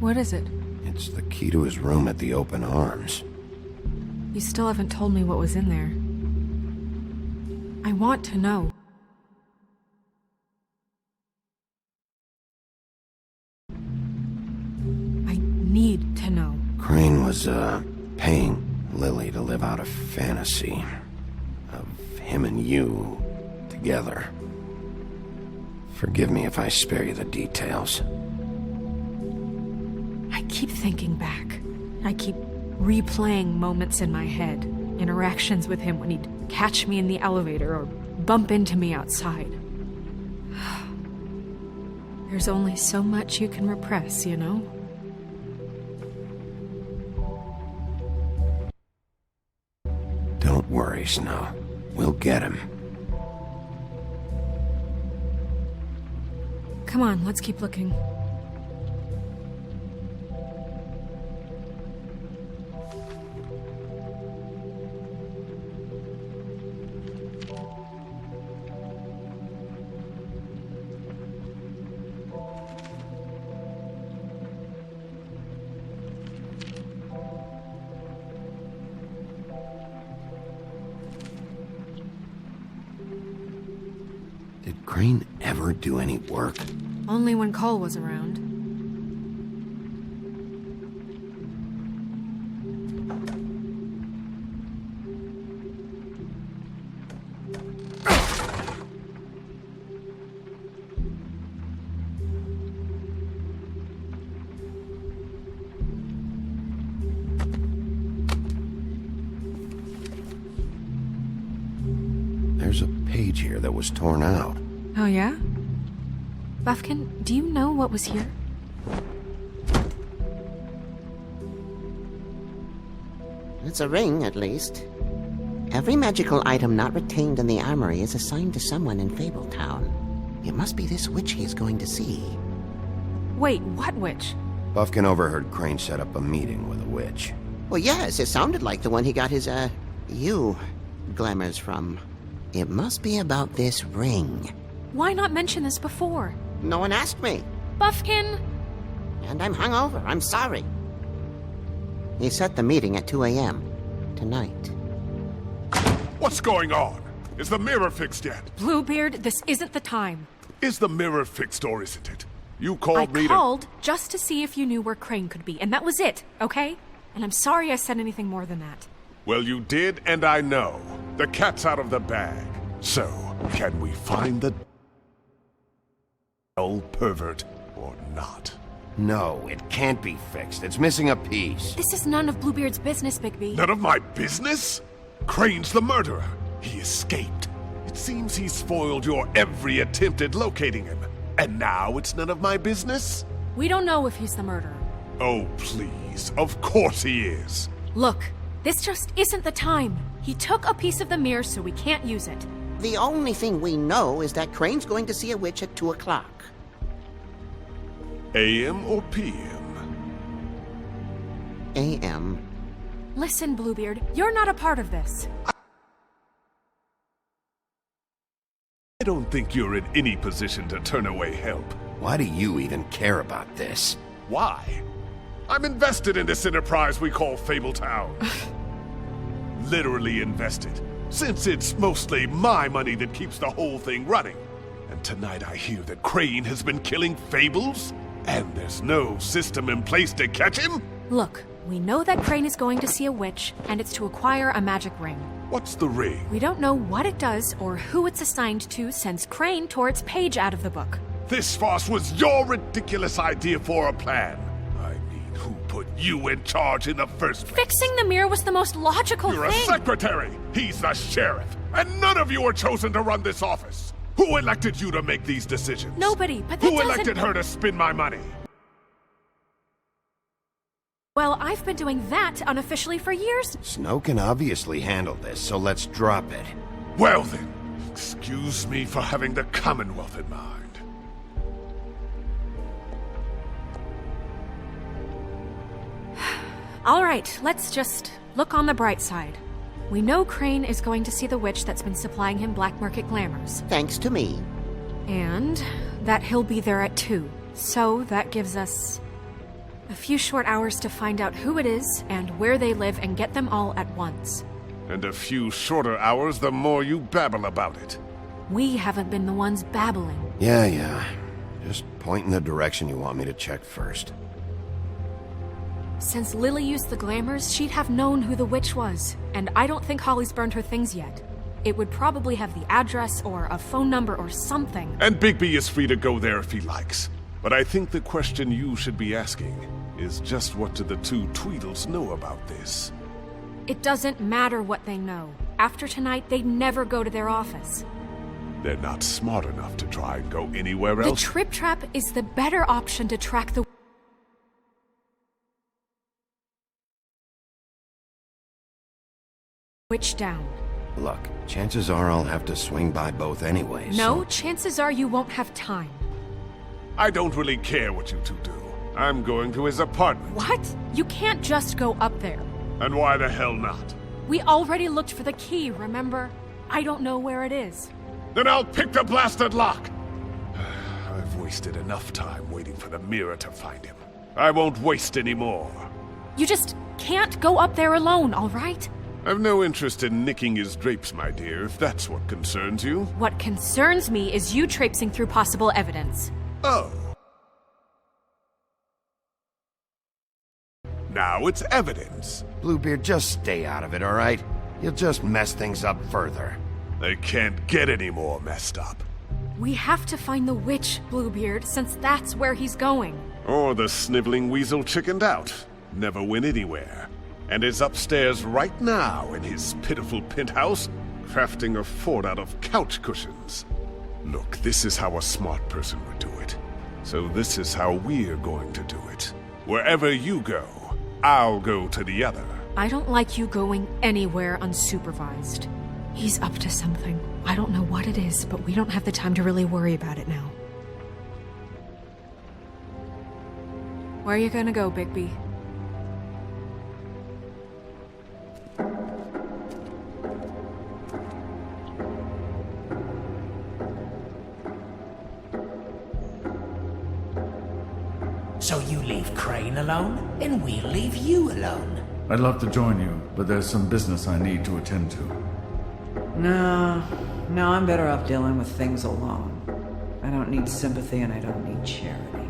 What is it? It's the key to his room at the Open Arms. You still haven't told me what was in there. I want to know. I need to know. Crane was, paying Lily to live out a fantasy of him and you together. Forgive me if I spare you the details. I keep thinking back. I keep replaying moments in my head. Interactions with him when he'd catch me in the elevator or bump into me outside. There's only so much you can repress, you know? Don't worry, Snow. We'll get him. Come on, let's keep looking. Did Crane ever do any work? Only when Cole was around. There's a page here that was torn out. Oh yeah? Buffkin, do you know what was here? It's a ring, at least. Every magical item not retained in the armory is assigned to someone in Fabletown. It must be this witch he's going to see. Wait, what witch? Buffkin overheard Crane set up a meeting with a witch. Well, yes, it sounded like the one he got his, glamours from. It must be about this ring. Why not mention this before? No one asked me. Buffkin! And I'm hungover. I'm sorry. He set the meeting at 2 a.m. tonight. What's going on? Is the mirror fixed yet? Bluebeard, this isn't the time. Is the mirror fixed or isn't it? You called me I called just to see if you knew where Crane could be, and that was it, okay? And I'm sorry I said anything more than that. Well, you did, and I know. The cat's out of the bag. So, can we find the old pervert or not? No, it can't be fixed. It's missing a piece. This is none of Bluebeard's business, Bigby. None of my business? Crane's the murderer. He escaped. It seems he spoiled your every attempt at locating him. And now it's none of my business? We don't know if he's the murderer. Oh, please. Of course he is. Look, this just isn't the time. He took a piece of the mirror, so we can't use it. The only thing we know is that Crane's going to see a witch at 2 o'clock. AM or PM? AM. Listen, Bluebeard, you're not a part of this. I don't think you're in any position to turn away help. Why do you even care about this? Why? I'm invested in this enterprise we call Fabletown. Literally invested, since it's mostly my money that keeps the whole thing running. And tonight I hear that Crane has been killing Fables, and there's no system in place to catch him? Look, we know that Crane is going to see a witch, and it's to acquire a magic ring. What's the ring? We don't know what it does or who it's assigned to since Crane tore its page out of the book. This farce was your ridiculous idea for a plan. I mean, who put you in charge in the first place? Fixing the mirror was the most logical You're thing. a secretary! He's the sheriff! And none of you were chosen to run this office! Who elected you to make these decisions? Nobody, but that Who doesn't... elected her to spend my money? Well, I've been doing that unofficially for years. Snow can obviously handle this, so let's drop it. Well then, excuse me for having the Commonwealth in mind. All right, let's just look on the bright side. We know Crane is going to see the witch that's been supplying him black market glamours. Thanks to me. And that he'll be there at 2. So that gives us A few short hours to find out who it is and where they live and get them all at once. And a few shorter hours, the more you babble about it. We haven't been the ones babbling. Yeah. Just point in the direction you want me to check first. Since Lily used the glamours, she'd have known who the witch was. And I don't think Holly's burned her things yet. It would probably have the address or a phone number or something. And Bigby is free to go there if he likes. But I think the question you should be asking is just what do the two Tweedles know about this? It doesn't matter what they know. After tonight, they'd never go to their office. They're not smart enough to try and go anywhere The else. Trip Trap is the better option to track the witch down. Look, chances are I'll have to swing by both anyway, No, so... chances are you won't have time. I don't really care what you two do. I'm going to his apartment. What? You can't just go up there. And why the hell not? We already looked for the key, remember? I don't know where it is. Then I'll pick the blasted lock! I've wasted enough time waiting for the mirror to find him. I won't waste any more. You just can't go up there alone, all right? I've no interest in nicking his drapes, my dear, if that's what concerns you. What concerns me is you traipsing through possible evidence. Oh. Now it's evidence. Bluebeard, just stay out of it, all right? You'll just mess things up further. They can't get any more messed up. We have to find the witch, Bluebeard, since that's where he's going. Or the sniveling weasel chickened out. Never went anywhere. And is upstairs right now in his pitiful penthouse, crafting a fort out of couch cushions. Look, this is how a smart person would do it. So this is how we're going to do it. Wherever you go, I'll go to the other. I don't like you going anywhere unsupervised. He's up to something. I don't know what it is, but we don't have the time to really worry about it now. Where are you gonna go, Bigby? So you leave Crane alone, and we'll leave you alone. I'd love to join you, but there's some business I need to attend to. No, I'm better off dealing with things alone. I don't need sympathy and I don't need charity.